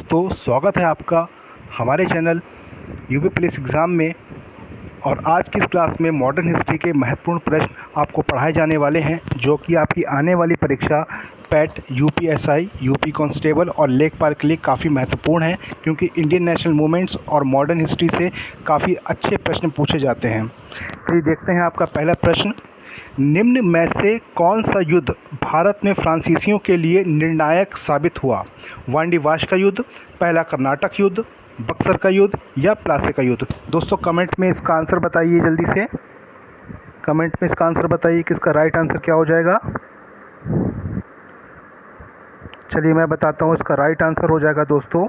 दोस्तों, स्वागत है आपका हमारे चैनल यूपी पुलिस एग्ज़ाम में। और आज की इस क्लास में मॉडर्न हिस्ट्री के महत्वपूर्ण प्रश्न आपको पढ़ाए जाने वाले हैं, जो कि आपकी आने वाली परीक्षा पैट, यूपीएसआई, यूपी कांस्टेबल और लेखपाल के लिए काफ़ी महत्वपूर्ण है, क्योंकि इंडियन नेशनल मूवमेंट्स और मॉडर्न हिस्ट्री से काफ़ी अच्छे प्रश्न पूछे जाते हैं। चलिए देखते हैं आपका पहला प्रश्न। निम्न में से कौन सा युद्ध भारत में फ्रांसीसियों के लिए निर्णायक साबित हुआ? वांडी वाश का युद्ध, पहला कर्नाटक युद्ध, बक्सर का युद्ध या प्लासी का युद्ध? दोस्तों कमेंट में इसका आंसर बताइए, जल्दी से कमेंट में इसका आंसर बताइए कि इसका राइट आंसर क्या हो जाएगा। चलिए मैं बताता हूँ, इसका राइट आंसर हो जाएगा दोस्तों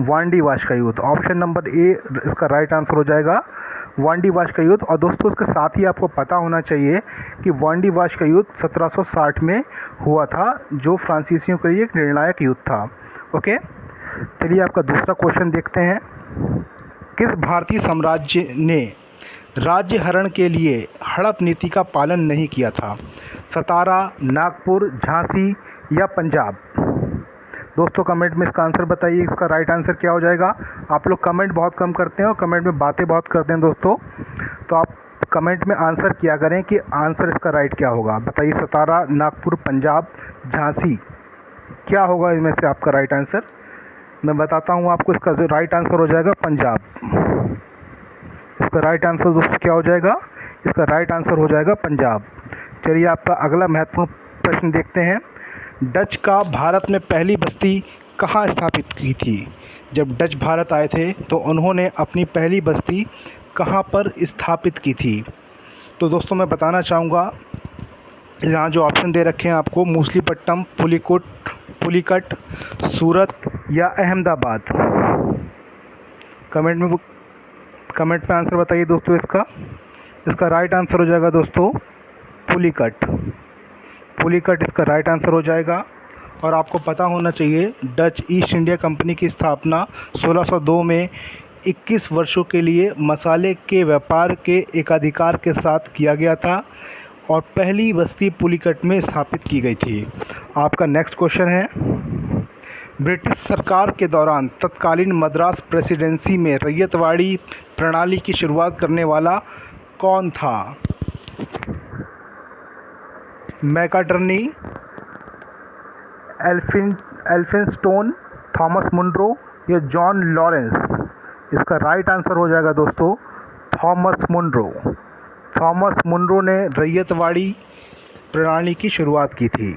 वांडी वाश का युद्ध। ऑप्शन नंबर ए इसका राइट आंसर हो जाएगा वांडी वाश का युद्ध। और दोस्तों इसके साथ ही आपको पता होना चाहिए कि वांडी वाश का युद्ध 1760 में हुआ था, जो फ्रांसीसियों के लिए एक निर्णायक युद्ध था। ओके, चलिए आपका दूसरा क्वेश्चन देखते हैं। किस भारतीय साम्राज्य ने राज्य हरण के लिए हड़प नीति का पालन नहीं किया था? सतारा, नागपुर, झांसी या पंजाब? दोस्तों कमेंट में इसका आंसर बताइए, इसका राइट आंसर क्या हो जाएगा। आप लोग कमेंट बहुत कम करते हैं और कमेंट में बातें बहुत करते हैं दोस्तों, तो आप कमेंट में आंसर किया करें कि आंसर इसका राइट क्या होगा। बताइए, सतारा, नागपुर, पंजाब, झांसी, क्या होगा इनमें से आपका राइट आंसर। मैं बताता हूँ आपको, इसका जो राइट आंसर हो जाएगा पंजाब। इसका राइट आंसर दोस्तों क्या हो जाएगा? इसका राइट आंसर हो जाएगा पंजाब। चलिए आपका अगला महत्वपूर्ण प्रश्न देखते हैं। डच का भारत में पहली बस्ती कहाँ स्थापित की थी? जब डच भारत आए थे तो उन्होंने अपनी पहली बस्ती कहाँ पर स्थापित की थी? तो दोस्तों मैं बताना चाहूँगा, यहाँ जो ऑप्शन दे रखे हैं आपको, मूसलीपट्टनम, पुलिकट, सूरत या अहमदाबाद। कमेंट में आंसर बताइए दोस्तों इसका। इसका राइट आंसर हो जाएगा दोस्तों पुलिकट इसका राइट आंसर हो जाएगा। और आपको पता होना चाहिए, डच ईस्ट इंडिया कंपनी की स्थापना 1602 में 21 वर्षों के लिए मसाले के व्यापार के एकाधिकार के साथ किया गया था और पहली बस्ती पुलिकट में स्थापित की गई थी। आपका नेक्स्ट क्वेश्चन है, ब्रिटिश सरकार के दौरान तत्कालीन मद्रास प्रेसिडेंसी में रैयतवाड़ी प्रणाली की शुरुआत करने वाला कौन था? मैकार्टनी, एल्फिंस्टोन, थॉमस मुनरो या जॉन लॉरेंस? इसका राइट आंसर हो जाएगा दोस्तों थॉमस मुनरो ने रैयतवाड़ी प्रणाली की शुरुआत की थी।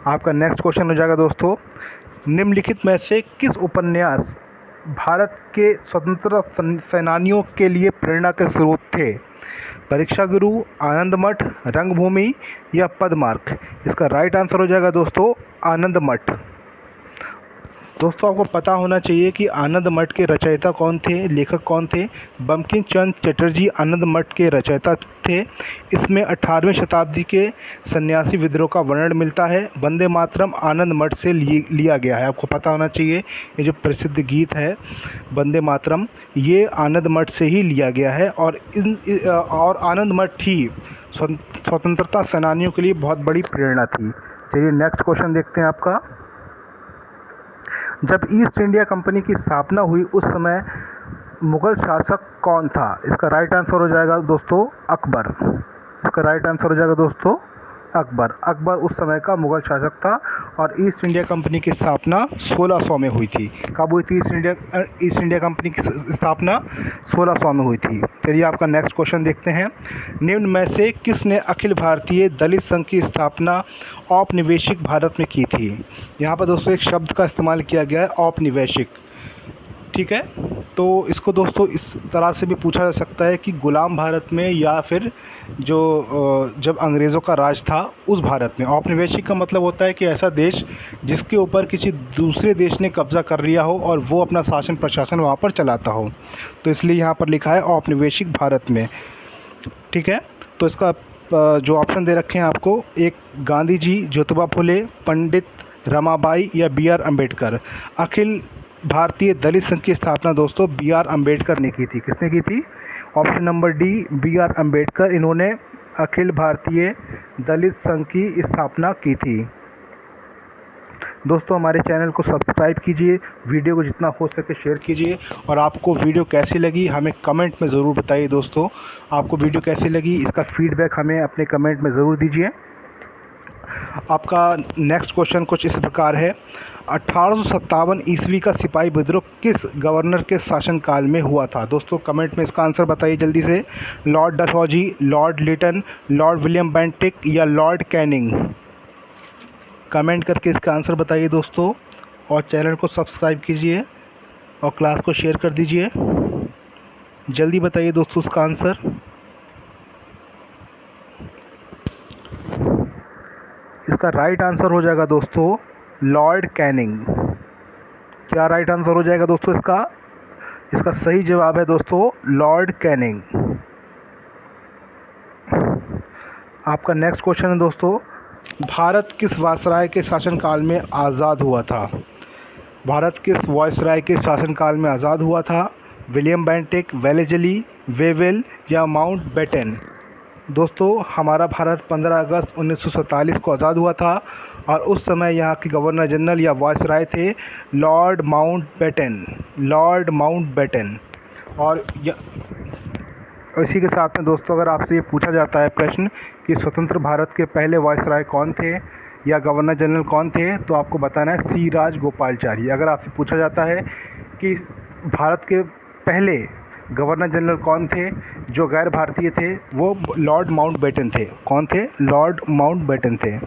आपका नेक्स्ट क्वेश्चन हो जाएगा दोस्तों, निम्नलिखित में से किस उपन्यास भारत के स्वतंत्रता सेनानियों के लिए प्रेरणा के स्रोत थे? परीक्षा गुरु, आनंद मठ, रंगभूमि या पदमार्क? इसका राइट आंसर हो जाएगा दोस्तों आनंद मठ। दोस्तों आपको पता होना चाहिए कि आनंद मठ के रचयिता कौन थे, लेखक कौन थे? बंकिम चंद्र चटर्जी आनंद मठ के रचयिता थे। इसमें 18वीं शताब्दी के सन्यासी विद्रोह का वर्णन मिलता है। वंदे मातरम आनंद मठ से लिया गया है। आपको पता होना चाहिए, ये जो प्रसिद्ध गीत है वंदे मातरम, ये आनंद मठ से ही लिया गया है। और आनंद मठ ही स्वतंत्रता सेनानियों के लिए बहुत बड़ी प्रेरणा थी। चलिए नेक्स्ट क्वेश्चन देखते हैं आपका। जब ईस्ट इंडिया कंपनी की स्थापना हुई उस समय मुग़ल शासक कौन था? इसका राइट आंसर हो जाएगा दोस्तों अकबर। इसका राइट आंसर हो जाएगा दोस्तों अकबर उस समय का मुग़ल शासक था। और ईस्ट इंडिया कंपनी की स्थापना 1600 में हुई थी। कब हुई थी ईस्ट इंडिया कंपनी की स्थापना? 1600 में हुई थी। चलिए आपका नेक्स्ट क्वेश्चन देखते हैं। निम्न में से किसने अखिल भारतीय दलित संघ की स्थापना औपनिवेशिक भारत में की थी? यहाँ पर दोस्तों एक शब्द का इस्तेमाल किया गया है, औपनिवेशिक। ठीक है, तो इसको दोस्तों इस तरह से भी पूछा जा सकता है कि गुलाम भारत में या फिर जब अंग्रेज़ों का राज था उस भारत में। औपनिवेशिक का मतलब होता है कि ऐसा देश जिसके ऊपर किसी दूसरे देश ने कब्ज़ा कर लिया हो और वो अपना शासन प्रशासन वहाँ पर चलाता हो, तो इसलिए यहाँ पर लिखा है औपनिवेशिक भारत में। ठीक है, तो इसका जो ऑप्शन दे रखे हैं आपको, एक गांधी जी, ज्योतिबा फुले, पंडित रमाबाई या बी.आर. अम्बेडकर। अखिल भारतीय दलित संघ की स्थापना दोस्तों बी.आर. अम्बेडकर ने की थी। किसने की थी? Option number D B R. Ambedkar, इन्होंने अखिल भारतीय दलित संघ की स्थापना की थी। दोस्तों हमारे चैनल को सब्सक्राइब कीजिए, वीडियो को जितना हो सके शेयर कीजिए, और आपको वीडियो कैसी लगी हमें कमेंट में ज़रूर बताइए। दोस्तों आपको वीडियो कैसी लगी इसका फीडबैक हमें अपने कमेंट में ज़रूर दीजिए। आपका नेक्स्ट क्वेश्चन कुछ इस प्रकार है, 1857 ईस्वी का सिपाही विद्रोह किस गवर्नर के शासनकाल में हुआ था? दोस्तों कमेंट में इसका आंसर बताइए जल्दी से। Lord Dalhousie, Lord Lytton, Lord William Bentinck या लॉर्ड कैनिंग? कमेंट करके इसका आंसर बताइए दोस्तों, और चैनल को सब्सक्राइब कीजिए और क्लास को शेयर कर दीजिए। जल्दी बताइए दोस्तों उसका आंसर। इसका राइट आंसर हो जाएगा दोस्तों लॉर्ड कैनिंग। क्या राइट आंसर हो जाएगा दोस्तों इसका सही जवाब है दोस्तों लॉर्ड कैनिंग। आपका नेक्स्ट क्वेश्चन है दोस्तों, भारत किस वायसराय के शासनकाल में आज़ाद हुआ था? भारत किस वायसराय के शासनकाल में आज़ाद हुआ था? विलियम बेंटिक, वेलेजली, वेवेल या माउंट बेटन? दोस्तों हमारा भारत 15 अगस्त 1947 को आज़ाद हुआ था, और उस समय यहाँ के गवर्नर जनरल या वायसराय थे Lord Mountbatten, Lord Mountbatten. और इसी के साथ में दोस्तों अगर आपसे ये पूछा जाता है प्रश्न कि स्वतंत्र भारत के पहले वायसराय कौन थे या गवर्नर जनरल कौन थे, तो आपको बताना है सी राजगोपालाचारी। अगर आपसे पूछा जाता है कि भारत के पहले गवर्नर जनरल कौन थे जो गैर भारतीय थे, वो लॉर्ड माउंट बेटन थे। कौन थे? लॉर्ड माउंट बेटन थे।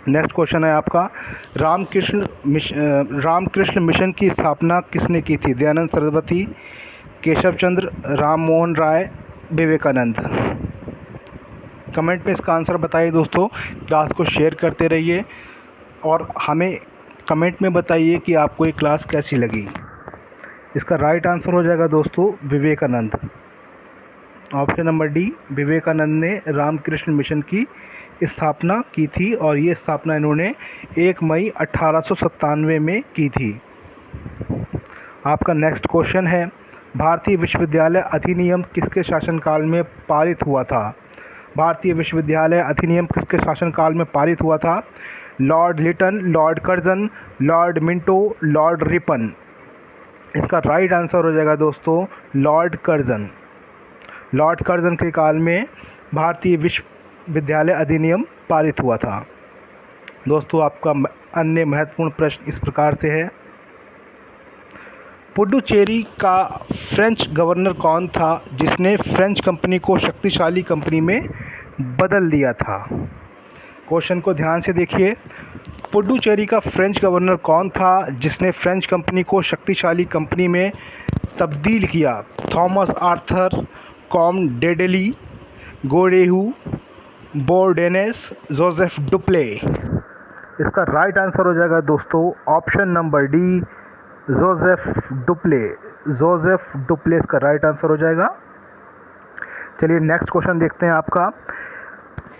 नेक्स्ट क्वेश्चन है आपका, रामकृष्ण मिशन की स्थापना किसने की थी? दयानंद सरस्वती, केशव चंद्र, राम मोहन राय, विवेकानंद? कमेंट में इसका आंसर बताइए दोस्तों। क्लास को शेयर करते रहिए और हमें कमेंट में बताइए कि आपको ये क्लास कैसी लगी। इसका राइट आंसर हो जाएगा दोस्तों Vivekananda. Option number D, Vivekananda ने रामकृष्ण मिशन की स्थापना की थी, और ये स्थापना इन्होंने 1 मई 1897 में की थी। आपका नेक्स्ट क्वेश्चन है, भारतीय विश्वविद्यालय अधिनियम किसके शासनकाल में पारित हुआ था? भारतीय विश्वविद्यालय अधिनियम किसके शासनकाल में पारित हुआ था? Lord Lytton, Lord Curzon, Lord Minto, Lord Ripon? इसका राइट आंसर हो जाएगा दोस्तों लॉर्ड कर्जन। लॉर्ड कर्जन के काल में भारतीय विश्वविद्यालय अधिनियम पारित हुआ था। दोस्तों आपका अन्य महत्वपूर्ण प्रश्न इस प्रकार से है, पुडुचेरी का फ्रेंच गवर्नर कौन था जिसने फ्रेंच कंपनी को शक्तिशाली कंपनी में बदल दिया था? क्वेश्चन को ध्यान से देखिए। पुडुचेरी का फ्रेंच गवर्नर कौन था जिसने फ्रेंच कंपनी को शक्तिशाली कंपनी में तब्दील किया? Thomas Arthur, Comte de Lally, Godeheu, Bourdonnais, Joseph Dupleix? इसका राइट आंसर हो जाएगा दोस्तों option number D, Joseph Dupleix. Joseph Dupleix इसका राइट आंसर हो जाएगा। चलिए नेक्स्ट क्वेश्चन देखते हैं आपका,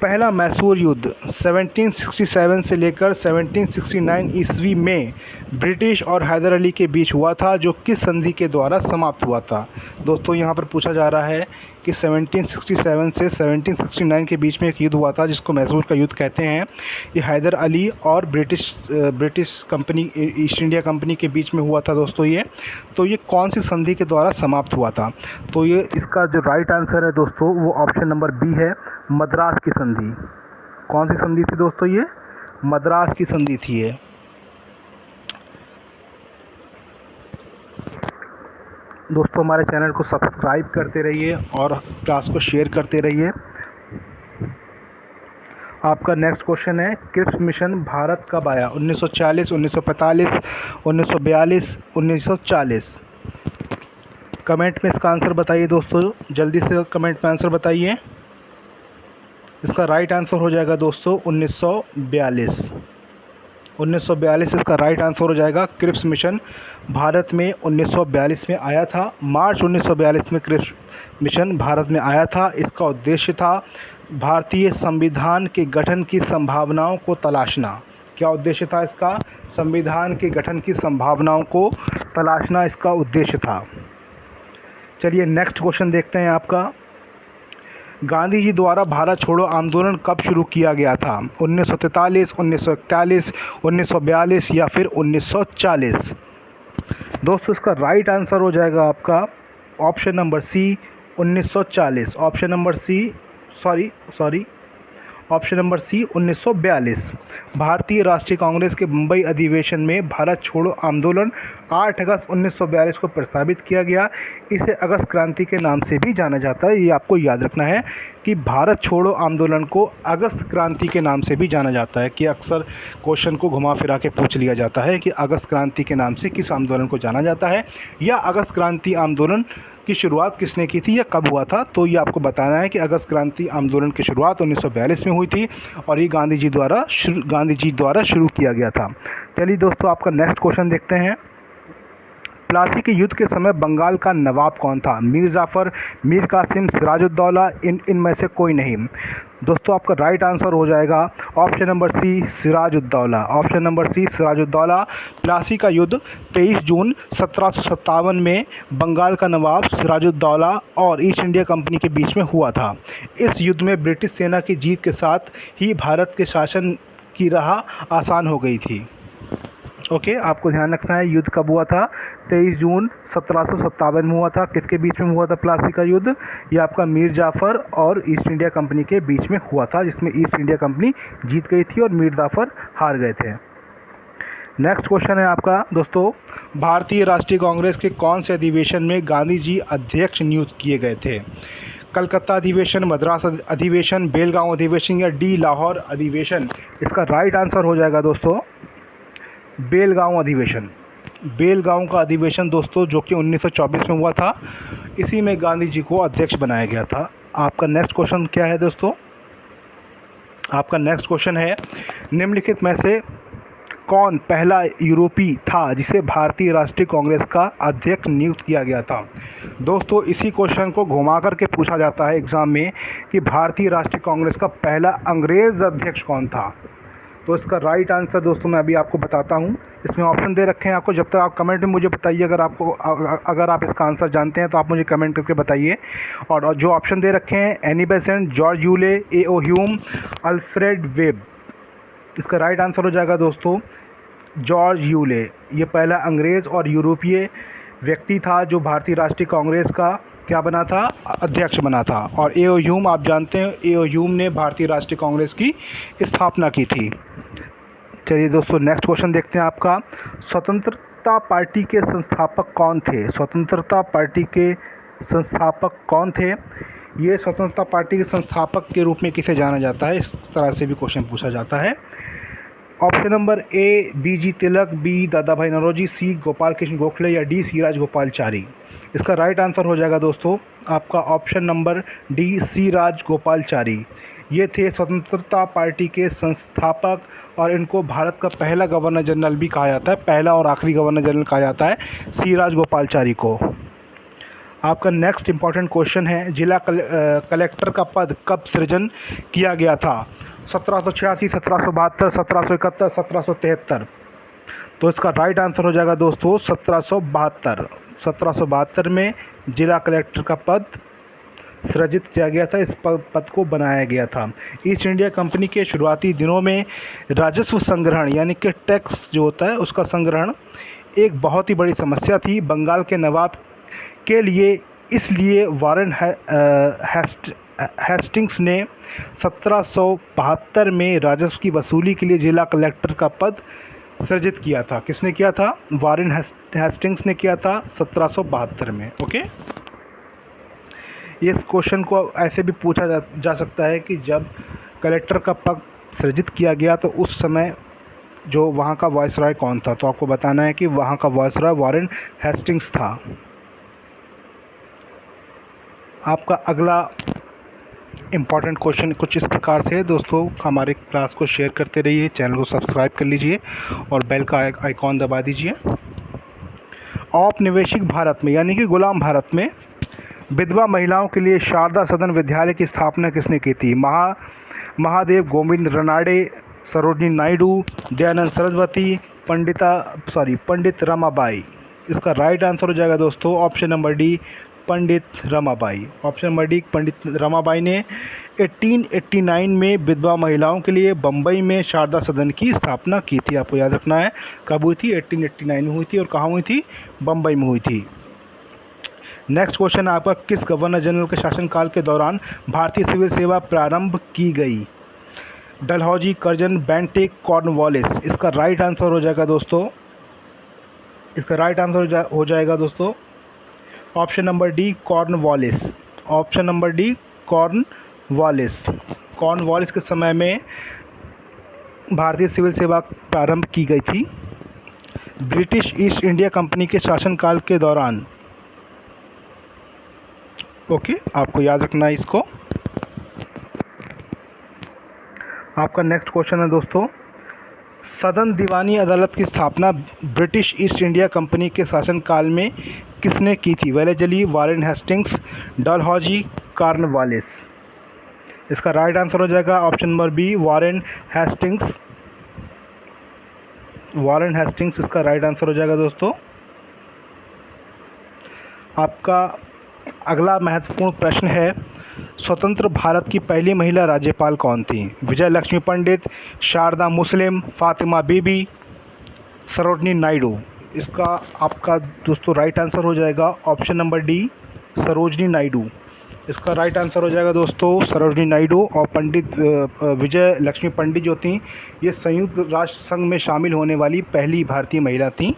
पहला मैसूर युद्ध 1767 से लेकर 1769 ईस्वी में ब्रिटिश और हैदर अली के बीच हुआ था, जो किस संधि के द्वारा समाप्त हुआ था? दोस्तों यहाँ पर पूछा जा रहा है कि 1767 से 1769 के बीच में एक युद्ध हुआ था जिसको मैसूर का युद्ध कहते हैं। ये हैदर अली और British company, east India company के बीच में हुआ था दोस्तों ये। तो ये कौन सी संधि के द्वारा समाप्त हुआ था? तो ये इसका जो राइट आंसर है दोस्तों वो ऑप्शन नंबर बी है, मद्रास की संधि। कौन सी संधि थी दोस्तों? ये मद्रास की संधि थी ये। दोस्तों हमारे चैनल को सब्सक्राइब करते रहिए और क्लास को शेयर करते रहिए। आपका नेक्स्ट क्वेश्चन है, क्रिप्स मिशन भारत कब आया? 1940, 1945, 1942, 1940? कमेंट में इसका आंसर बताइए दोस्तों, जल्दी से कमेंट में आंसर बताइए। इसका राइट आंसर हो जाएगा दोस्तों 1942। 1942 इसका राइट आंसर हो जाएगा। क्रिप्स मिशन भारत में 1942 में आया था। मार्च 1942 में क्रिप्स मिशन भारत में आया था। इसका उद्देश्य था भारतीय संविधान के गठन की संभावनाओं को तलाशना। क्या उद्देश्य था इसका? संविधान के गठन की संभावनाओं को तलाशना इसका उद्देश्य था। चलिए नेक्स्ट क्वेश्चन देखते हैं आपका, गांधी जी द्वारा भारत छोड़ो आंदोलन कब शुरू किया गया था? 1943, 1941, 1942 या फिर 1940? दोस्तों इसका राइट आंसर हो जाएगा आपका option number C, 1940। Option number C, option number C 1942। भारतीय राष्ट्रीय कांग्रेस के मुंबई अधिवेशन में भारत छोड़ो आंदोलन 8 अगस्त 1942 को प्रस्तावित किया गया। इसे अगस्त क्रांति के नाम से भी जाना जाता है। ये आपको याद रखना है कि भारत छोड़ो आंदोलन को अगस्त क्रांति के नाम से भी जाना जाता है, कि अक्सर क्वेश्चन को घुमा फिरा के पूछ लिया जाता है कि अगस्त क्रांति के नाम से किस आंदोलन को जाना जाता है, या अगस्त क्रांति आंदोलन की शुरुआत किसने की थी या कब हुआ था। तो ये आपको बताना है कि अगस्त क्रांति आंदोलन की शुरुआत 1942 में हुई थी और ये गांधी जी द्वारा शुरू किया गया था। चलिए दोस्तों, आपका नेक्स्ट क्वेश्चन देखते हैं। प्लासी के युद्ध के समय बंगाल का नवाब कौन था? मीर जाफ़र, मीर कासिम, सिराजुद्दौला, इनमें से कोई नहीं। दोस्तों आपका राइट आंसर हो जाएगा option number C, Sirajuddaulah. Option number C, Sirajuddaulah. Plassey का युद्ध 23 जून 1757 में बंगाल का नवाब सिराजुद्दौला और ईस्ट इंडिया कंपनी के बीच में हुआ था। इस युद्ध में ब्रिटिश सेना की जीत के साथ ही भारत के शासन की राह आसान हो गई थी। ओके, आपको ध्यान रखना है युद्ध कब हुआ था? 23 जून 1757 में हुआ था। किसके बीच में हुआ था प्लासी का युद्ध? ये आपका मीर जाफ़र और ईस्ट इंडिया कंपनी के बीच में हुआ था, जिसमें ईस्ट इंडिया कंपनी जीत गई थी और मीर जाफ़र हार गए थे। नेक्स्ट क्वेश्चन है आपका दोस्तों, भारतीय राष्ट्रीय कांग्रेस के कौन से अधिवेशन में गांधी जी अध्यक्ष नियुक्त किए गए थे? कलकत्ता अधिवेशन, मद्रास अधिवेशन, बेलगांव अधिवेशन या डी लाहौर अधिवेशन? इसका राइट आंसर हो जाएगा दोस्तों बेलगांव अधिवेशन। बेलगांव का अधिवेशन दोस्तों जो कि 1924 में हुआ था, इसी में गांधी जी को अध्यक्ष बनाया गया था। आपका नेक्स्ट क्वेश्चन क्या है दोस्तों? आपका नेक्स्ट क्वेश्चन है, निम्नलिखित में से कौन पहला यूरोपीय था जिसे भारतीय राष्ट्रीय कांग्रेस का अध्यक्ष नियुक्त किया गया था? दोस्तों इसी क्वेश्चन को घुमा करके पूछा जाता है एग्ज़ाम में कि भारतीय राष्ट्रीय कांग्रेस का पहला अंग्रेज़ अध्यक्ष कौन था। तो इसका राइट आंसर दोस्तों मैं अभी आपको बताता हूँ। इसमें ऑप्शन दे रखे हैं आपको, जब तक आप कमेंट में मुझे बताइए अगर आप इसका आंसर जानते हैं तो आप मुझे कमेंट करके बताइए। और जो ऑप्शन दे रखे हैं, Annie Besant, George Yule, A.O.. Hume, Alfred web. इसका राइट आंसर हो जाएगा दोस्तों जॉर्ज यूले। ये पहला अंग्रेज़ और यूरोपीय व्यक्ति था जो भारतीय राष्ट्रीय कांग्रेस का क्या बना था? अध्यक्ष बना था। और ए.ओ. ह्यूम, आप जानते हैं ए.ओ. ह्यूम ने भारतीय राष्ट्रीय कांग्रेस की स्थापना की थी। चलिए दोस्तों नेक्स्ट क्वेश्चन देखते हैं आपका, स्वतंत्रता पार्टी के संस्थापक कौन थे? स्वतंत्रता पार्टी के संस्थापक कौन थे? ये स्वतंत्रता पार्टी के संस्थापक के रूप में किसे जाना जाता है? इस तरह से भी क्वेश्चन पूछा जाता है। Option number A, B G. Tilak, B, Dadabhai Naoroji, सी, गोपाल कृष्ण गोखले या डी, सी राजगोपालाचारी? इसका राइट आंसर हो जाएगा दोस्तों आपका ऑप्शन नंबर डी, सी राजगोपालाचारी। ये थे स्वतंत्रता पार्टी के संस्थापक और इनको भारत का पहला गवर्नर जनरल भी कहा जाता है, पहला और आखिरी गवर्नर जनरल कहा जाता है सी राजगोपालाचारी को। आपका नेक्स्ट इंपॉर्टेंट क्वेश्चन है, जिला कलेक्टर का पद कब सृजन किया गया था? 1786, 1772, 1771, 1773? तो इसका राइट आंसर हो जाएगा दोस्तों 1772। 1772 में जिला कलेक्टर का पद सृजित किया गया था, इस पद को बनाया गया था। ईस्ट इंडिया कंपनी के शुरुआती दिनों में राजस्व संग्रहण यानी कि टैक्स जो होता है उसका संग्रहण एक बहुत ही बड़ी समस्या थी बंगाल के नवाब के लिए। इसलिए वारेन हेस्टिंग्स ने 1772 में राजस्व की वसूली के लिए जिला कलेक्टर का पद सृजित किया था। किसने किया था? वारेन हेस्टिंग्स ने किया था 1772 में। ओके, इस क्वेश्चन को ऐसे भी पूछा जा सकता है कि जब कलेक्टर का पद सृजित किया गया तो उस समय जो वहाँ का वायसरॉय कौन था? तो आपको बताना है कि वहाँ का वायसरॉय वारेन हेस्टिंग्स था। आपका अगला इम्पॉर्टेंट क्वेश्चन कुछ इस प्रकार से है दोस्तों, हमारे क्लास को शेयर करते रहिए, चैनल को सब्सक्राइब कर लीजिए और बेल का आइकॉन दबा दीजिए। औपनिवेशिक भारत में यानी कि गुलाम भारत में विधवा महिलाओं के लिए शारदा सदन विद्यालय की स्थापना किसने की थी? महादेव गोविंद रनाडे, सरोजिनी नायडू, दयानंद सरस्वती, पंडित रमाबाई? इसका राइट आंसर हो जाएगा दोस्तों ऑप्शन नंबर डी, पंडित रमाबाई। ऑप्शन नंबर डी पंडित रमाबाई ने 1889 में विधवा महिलाओं के लिए बम्बई में शारदा सदन की स्थापना की थी। आपको याद रखना है कब हुई थी, 1889 में हुई थी और कहाँ हुई थी, बम्बई में हुई थी। नेक्स्ट क्वेश्चन आपका, किस गवर्नर जनरल के शासनकाल के दौरान भारतीय सिविल सेवा प्रारंभ की गई? Dalhousie, Curzon, Bentinck, Cornwallis. इसका राइट आंसर हो जाएगा दोस्तों, इसका राइट आंसर हो जाएगा दोस्तों option number D Cornwallis. Option number D Cornwallis. Cornwallis के समय में भारतीय सिविल सेवा प्रारंभ की गई थी। ब्रिटिश ईस्ट इंडिया कंपनी के शासनकाल के दौरान। ओके, आपको याद रखना है इसको। आपका नेक्स्ट क्वेश्चन है दोस्तों, सदन दीवानी अदालत की स्थापना ब्रिटिश ईस्ट इंडिया कंपनी के शासनकाल में किसने की थी? Wellesley, Warren Hastings, Dalhousie, Cornwallis. इसका राइट आंसर हो जाएगा option number B Warren Hastings. Warren Hastings इसका राइट आंसर हो जाएगा दोस्तों। आपका अगला महत्वपूर्ण प्रश्न है, स्वतंत्र भारत की पहली महिला राज्यपाल कौन थी? विजय लक्ष्मी पंडित, शारदा मुस्लिम, फातिमा बीबी, सरोजनी नायडू। इसका आपका दोस्तों राइट आंसर हो जाएगा option number D Sarojini Naidu. इसका राइट आंसर हो जाएगा दोस्तों सरोजनी नायडू। और पंडित विजय लक्ष्मी पंडित जो थी, ये संयुक्त राष्ट्र संघ में शामिल होने वाली पहली भारतीय महिला थी।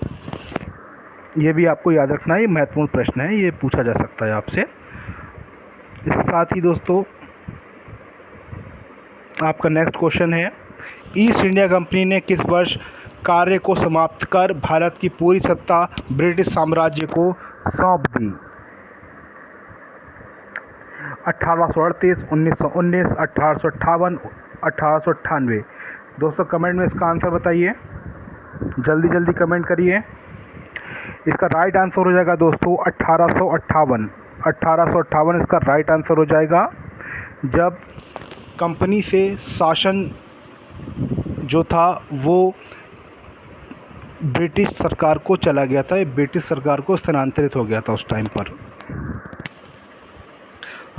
ये भी आपको याद रखना है, ये महत्वपूर्ण प्रश्न है, ये पूछा जा सकता है आपसे। इसके साथ ही दोस्तों आपका नेक्स्ट क्वेश्चन है, ईस्ट इंडिया कंपनी ने किस वर्ष कार्य को समाप्त कर भारत की पूरी सत्ता ब्रिटिश साम्राज्य को सौंप दी? 1838, 1919, 1858, 1898। दोस्तों कमेंट में इसका आंसर बताइए, जल्दी जल्दी कमेंट करिए। इसका राइट आंसर हो जाएगा दोस्तों 1858। 1858 इसका राइट आंसर हो जाएगा, जब कंपनी से शासन जो था वो ब्रिटिश सरकार को चला गया था, ब्रिटिश सरकार को स्थानांतरित हो गया था उस टाइम पर।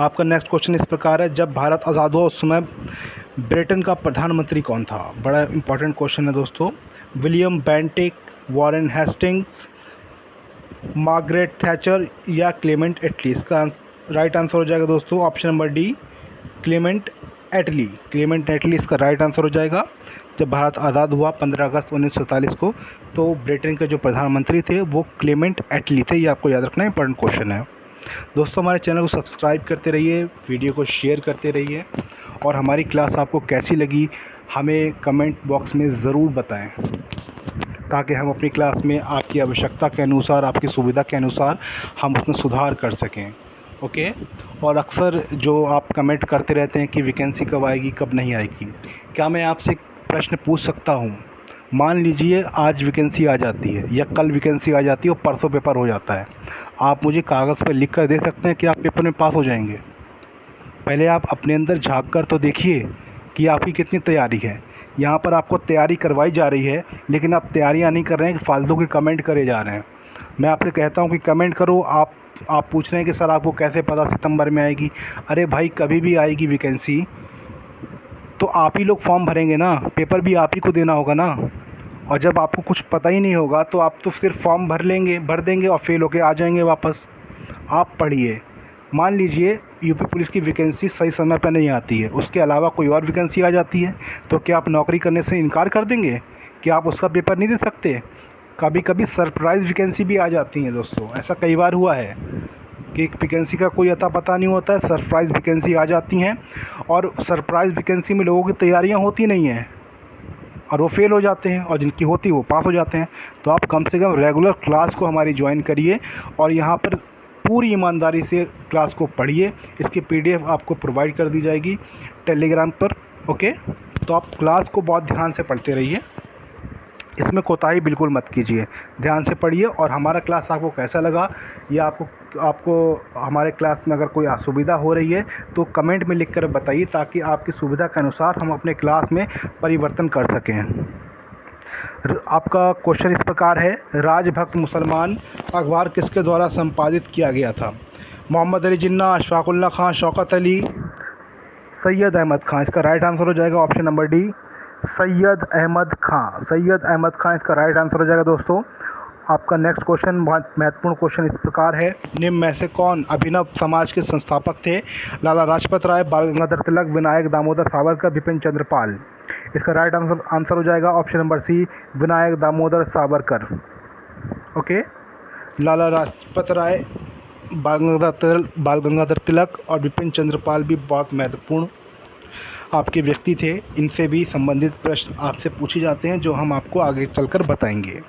आपका नेक्स्ट क्वेश्चन इस प्रकार है, जब भारत आज़ाद हुआ उस समय ब्रिटेन का प्रधानमंत्री कौन था? बड़ा इंपॉर्टेंट क्वेश्चन है दोस्तों। William Bentinck, Warren Hastings, Margaret Thatcher या क्लेमेंट एटली। इसका राइट आंसर हो जाएगा दोस्तों ऑप्शन नंबर डी क्लेमेंट एटली। क्लेमेंट एटली इसका राइट आंसर हो जाएगा। जब भारत आज़ाद हुआ 15 अगस्त 1947 को, तो ब्रिटेन के जो प्रधानमंत्री थे वो क्लेमेंट एटली थे। ये आपको याद रखना इंपॉर्टेंट क्वेश्चन है दोस्तों। हमारे चैनल को सब्सक्राइब करते रहिए, वीडियो को शेयर करते रहिए, और हमारी क्लास आपको कैसी लगी हमें कमेंट बॉक्स में ज़रूर बताएं, ताकि हम अपनी क्लास में आपकी आवश्यकता के अनुसार, आपकी सुविधा के अनुसार हम उसमें सुधार कर सकें। ओके। और अक्सर जो आप कमेंट करते रहते हैं कि वैकेंसी कब आएगी, कब नहीं आएगी, क्या मैं आपसे एक प्रश्न पूछ सकता हूँ? मान लीजिए आज वैकेंसी आ जाती है या कल वैकेंसी आ जाती है और परसों पेपर हो जाता है, आप मुझे कागज़ पर लिख कर दे सकते हैं कि आप पेपर में पास हो जाएंगे? पहले आप अपने अंदर झांक कर तो देखिए कि आपकी कितनी तैयारी है। यहाँ पर आपको तैयारी करवाई जा रही है, लेकिन आप तैयारियाँ नहीं कर रहे हैं, फालतू के कमेंट करे जा रहे हैं। मैं आपसे कहता हूँ कि कमेंट करो। आप पूछ रहे हैं कि सर आपको कैसे पता सितंबर में आएगी? अरे भाई, कभी भी आएगी वैकेंसी, तो आप ही लोग फॉर्म भरेंगे ना, पेपर भी आप ही को देना होगा ना। और जब आपको कुछ पता ही नहीं होगा तो आप तो सिर्फ फॉर्म भर देंगे और फेल होके आ जाएंगे वापस। आप पढ़िए। मान लीजिए यूपी पुलिस की वैकेंसी सही समय पर नहीं आती है, उसके अलावा कोई और वैकेंसी आ जाती है, तो क्या आप नौकरी करने से इनकार कर देंगे कि आप उसका पेपर नहीं दे सकते? कभी कभी सरप्राइज़ वैकेंसी भी आ जाती हैं दोस्तों, ऐसा कई बार हुआ है कि वैकेंसी का कोई अता पता नहीं होता है, सरप्राइज़ वैकेंसी आ जाती हैं, और सरप्राइज़ वैकेंसी में लोगों की तैयारियां होती नहीं हैं और वो फेल हो जाते हैं, और जिनकी होती वो पास हो जाते हैं। तो आप कम से कम रेगुलर क्लास को हमारी ज्वाइन करिए और यहाँ पर पूरी ईमानदारी से क्लास को पढ़िए। इसकी PDF आपको प्रोवाइड कर दी जाएगी टेलीग्राम पर। ओके, तो आप क्लास को बहुत ध्यान से पढ़ते रहिए, इसमें कोताही बिल्कुल मत कीजिए, ध्यान से पढ़िए। और हमारा क्लास आपको कैसा लगा, या आपको हमारे क्लास में अगर कोई असुविधा हो रही है तो कमेंट में लिख कर बताइए, ताकि आपकी सुविधा के अनुसार हम अपने क्लास में परिवर्तन कर सकें। आपका क्वेश्चन इस प्रकार है, राजभक्त मुसलमान अखबार किसके द्वारा संपादित किया गया था? मोहम्मद अली जिन्ना, अशफाकुल्ला खां, शौकत अली, सैयद अहमद खां। इसका राइट आंसर हो जाएगा option number D, Syed Ahmad Khan. Syed Ahmad Khan इसका राइट आंसर हो जाएगा दोस्तों। आपका नेक्स्ट क्वेश्चन बहुत महत्वपूर्ण क्वेश्चन इस प्रकार है, निम्न में से कौन अभिनव समाज के संस्थापक थे? लाला लाजपत राय, बाल गंगाधर तिलक, विनायक दामोदर सावरकर, बिपिन चंद्र पाल। इसका राइट आंसर हो जाएगा option number C, Vinayak Damodar Savarkar. Okay, Lala Lajpat Rai, Bal Gangadhar तिलक और बिपिन चंद्र पाल भी बहुत महत्वपूर्ण आपके व्यक्ति थे। इनसे भी संबंधित प्रश्न आपसे पूछे जाते हैं जो हम आपको आगे चलकर बताएंगे।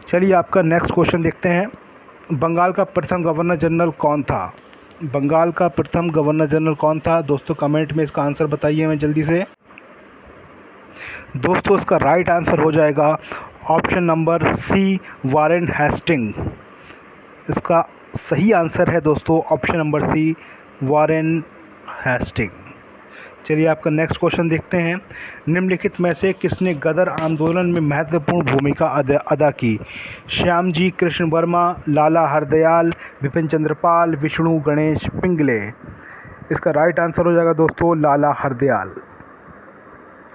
चलिए आपका नेक्स्ट क्वेश्चन देखते हैं। बंगाल का प्रथम गवर्नर जनरल कौन था? बंगाल का प्रथम गवर्नर जनरल कौन था? दोस्तों कमेंट में इसका आंसर बताइए हमें जल्दी से। दोस्तों इसका राइट आंसर हो जाएगा option number C, Warren Hastings. इसका सही आंसर है दोस्तों option number C, Warren Hastings. चलिए आपका नेक्स्ट क्वेश्चन देखते हैं। निम्नलिखित में से किसने गदर आंदोलन में महत्वपूर्ण भूमिका अदा की? श्यामजी कृष्ण वर्मा, लाला हरदयाल, बिपिन चंद्र पाल, विष्णु गणेश पिंगले। इसका राइट आंसर हो जाएगा दोस्तों लाला हरदयाल।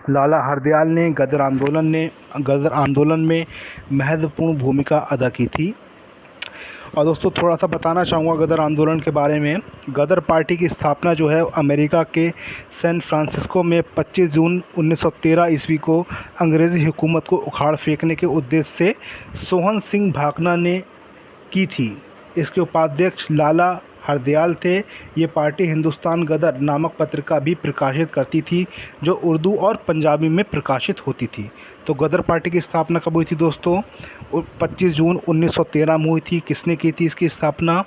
लाला हरदयाल ने गदर आंदोलन में महत्वपूर्ण भूमिका अदा की थी। और दोस्तों थोड़ा सा बताना चाहूँगा गदर आंदोलन के बारे में। गदर पार्टी की स्थापना जो है अमेरिका के सैन फ्रांसिस्को में 25 जून 1913 ईस्वी को अंग्रेज़ी हुकूमत को उखाड़ फेंकने के उद्देश्य से सोहन सिंह भाकना ने की थी। इसके उपाध्यक्ष लाला हरदयाल थे। ये पार्टी हिंदुस्तान गदर नामक पत्रिका भी प्रकाशित करती थी जो उर्दू और पंजाबी में प्रकाशित होती थी। तो गदर पार्टी की स्थापना कब हुई थी दोस्तों? 25 जून 1913 में हुई थी। किसने की थी इसकी स्थापना?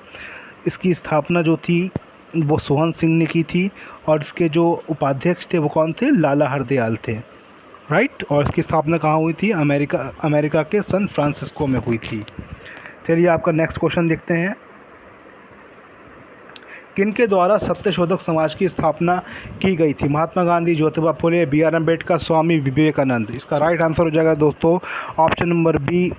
इसकी स्थापना जो थी वो सोहन सिंह ने की थी और इसके जो उपाध्यक्ष थे वो कौन थे? लाला हरदयाल थे, राइट। और इसकी स्थापना कहाँ हुई थी? अमेरिका के सैन फ्रांसिस्को में हुई थी। चलिए आपका नेक्स्ट क्वेश्चन देखते हैं। किनके द्वारा सत्यशोधक समाज की स्थापना की गई थी? महात्मा गांधी, ज्योतिबा फुले, बी.आर. अम्बेडकर, स्वामी विवेकानंद। इसका राइट आंसर हो जाएगा दोस्तों option number B,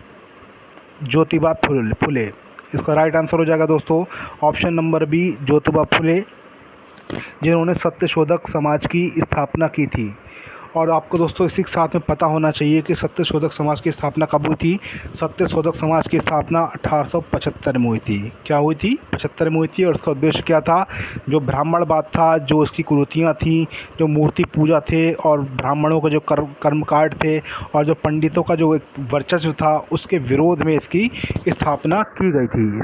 Jyotiba Phule. इसका राइट आंसर हो जाएगा दोस्तों option number B, Jyotiba Phule, जिन्होंने सत्यशोधक समाज की स्थापना की थी। और आपको दोस्तों इसी के साथ में पता होना चाहिए कि सत्यशोधक समाज की स्थापना कब हुई थी। सत्यशोधक समाज की स्थापना 1875 में हुई थी। क्या हुई थी? 75 में हुई थी। और उसका उद्देश्य क्या था? जो ब्राह्मणवाद था, जो उसकी कुरीतियाँ थी, जो मूर्ति पूजा थे और ब्राह्मणों के जो कर्मकांड थे और जो पंडितों का जो एक वर्चस्व था उसके विरोध में इसकी स्थापना की गई थी।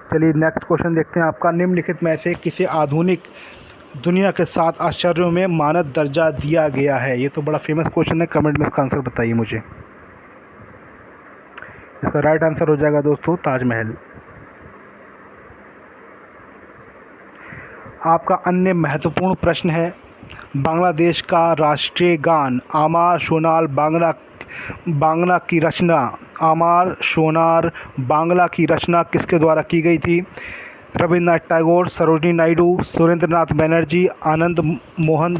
चलिए नेक्स्ट क्वेश्चन देखते हैं आपका। निम्नलिखित में से किसे आधुनिक दुनिया के 7 आश्चर्यों में मानद दर्जा दिया गया है? ये तो बड़ा फेमस क्वेश्चन है, कमेंट में इसका आंसर बताइए मुझे। इसका राइट आंसर हो जाएगा दोस्तों ताजमहल। आपका अन्य महत्वपूर्ण प्रश्न है, बांग्लादेश का राष्ट्रीय गान आमार सोनार बांग्ला की रचना आमार सोनार बांग्ला की रचना किसके द्वारा की गई थी? रविन्द्रनाथ टैगोर, सरोजिनी नायडू, सुरेंद्रनाथ बनर्जी, आनंद मोहन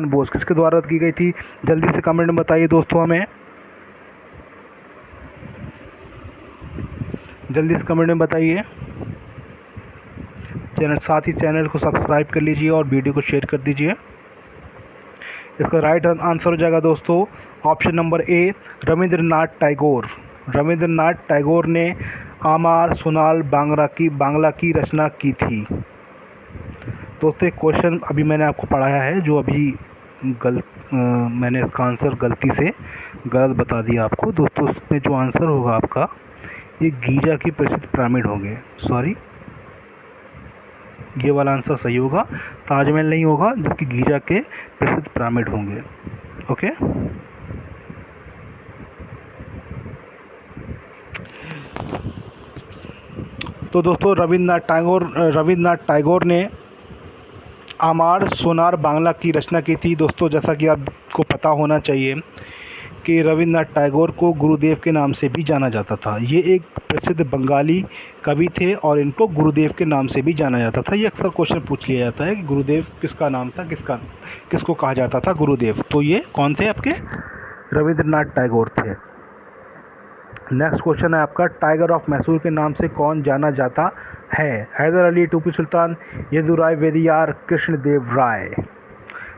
बोस किसके द्वारा की गई थी? जल्दी से कमेंट में बताइए दोस्तों हमें, जल्दी से कमेंट में बताइए। साथ ही चैनल को सब्सक्राइब कर लीजिए और वीडियो को शेयर कर दीजिए। इसका राइट आंसर हो जाएगा दोस्तों ऑप्शन नंबर ए, रविन्द्रनाथ टैगोर। रविन्द्रनाथ टैगोर ने आमार सोनार बांग्ला की रचना की थी। दोस्तों एक क्वेश्चन अभी मैंने आपको पढ़ाया है जो अभी मैंने इसका आंसर गलती से गलत बता दिया आपको। दोस्तों इसमें जो आंसर होगा आपका ये गीजा की प्रसिद्ध पिरामिड होंगे। सॉरी, ये वाला आंसर सही होगा, ताजमहल नहीं होगा जबकि गीजा के प्रसिद्ध पिरामिड होंगे। ओके, तो दोस्तों रविन्द्रनाथ टैगोर ने आमार सोनार बांग्ला की रचना की थी। दोस्तों जैसा कि आपको पता होना चाहिए कि रविन्द्रनाथ टैगोर को गुरुदेव के नाम से भी जाना जाता था। ये एक प्रसिद्ध बंगाली कवि थे और इनको गुरुदेव के नाम से भी जाना जाता था। ये अक्सर क्वेश्चन पूछ लिया जाता है कि गुरुदेव किसका नाम था, किसको कहा जाता था गुरुदेव? तो ये कौन थे आपके? रविन्द्रनाथ टैगोर थे। नेक्स्ट क्वेश्चन है आपका, टाइगर ऑफ मैसूर के नाम से कौन जाना जाता है? हैदर अली, टीपू सुल्तान, यदुराय वेदियार, कृष्णदेव राय।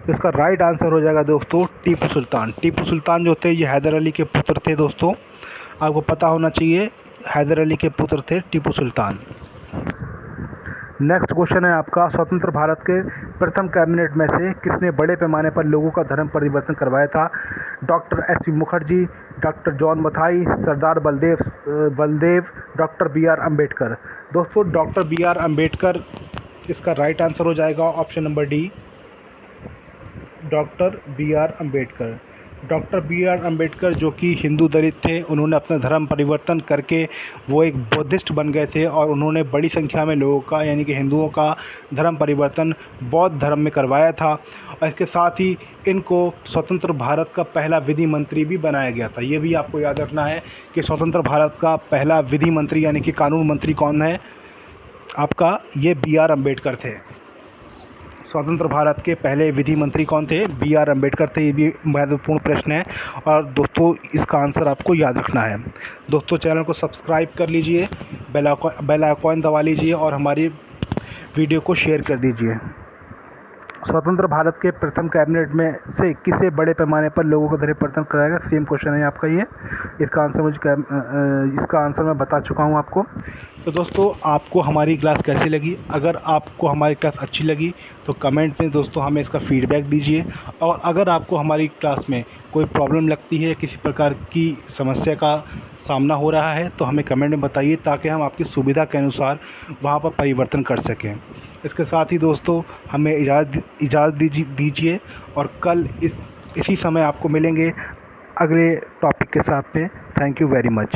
तो इसका राइट आंसर हो जाएगा दोस्तों टीपू सुल्तान। टीपू सुल्तान जो थे ये हैदर अली के पुत्र थे दोस्तों, आपको पता होना चाहिए, हैदर अली के पुत्र थे टीपू सुल्तान। नेक्स्ट क्वेश्चन है आपका, स्वतंत्र भारत के प्रथम कैबिनेट में से किसने बड़े पैमाने पर लोगों का धर्म परिवर्तन करवाया था? Doctor S V Mukherjee, doctor John Mathai, Sardar Baldev, doctor B R Ambedkar. दोस्तों डॉक्टर बी आर अम्बेडकर इसका राइट आंसर हो जाएगा, option number D, doctor B R Ambedkar. Doctor B R Ambedkar जो कि हिंदू दलित थे, उन्होंने अपना धर्म परिवर्तन करके वो एक बुद्धिस्ट बन गए थे और उन्होंने बड़ी संख्या में लोगों का यानी कि हिंदुओं का धर्म परिवर्तन बौद्ध धर्म में करवाया था। और इसके साथ ही इनको स्वतंत्र भारत का पहला विधि मंत्री भी बनाया गया था। ये भी आपको याद रखना है कि स्वतंत्र भारत का पहला विधि मंत्री यानी कि कानून मंत्री कौन है आपका? ये बी आर अम्बेडकर थे। स्वतंत्र भारत के पहले विधि मंत्री कौन थे? बी आर अम्बेडकर थे। ये भी महत्वपूर्ण प्रश्न है और दोस्तों इसका आंसर आपको याद रखना है। दोस्तों चैनल को सब्सक्राइब कर लीजिए, बेल आइकॉन दबा लीजिए और हमारी वीडियो को शेयर कर दीजिए। स्वतंत्र भारत के प्रथम कैबिनेट में से किसे बड़े पैमाने पर लोगों को धर्म परिवर्तन कराएगा? सेम क्वेश्चन है आपका ये। इसका आंसर मैं बता चुका हूँ आपको। तो दोस्तों आपको हमारी क्लास कैसी लगी? अगर आपको हमारी क्लास अच्छी लगी तो कमेंट में दोस्तों हमें इसका फीडबैक दीजिए, और अगर आपको हमारी क्लास में कोई प्रॉब्लम लगती है, किसी प्रकार की समस्या का सामना हो रहा है, तो हमें कमेंट में बताइए ताकि हम आपकी सुविधा के अनुसार वहाँ पर परिवर्तन कर सकें। इसके साथ ही दोस्तों हमें इजाज़त दीजिए और कल इसी समय आपको मिलेंगे अगले टॉपिक के साथ में। Thank you very much.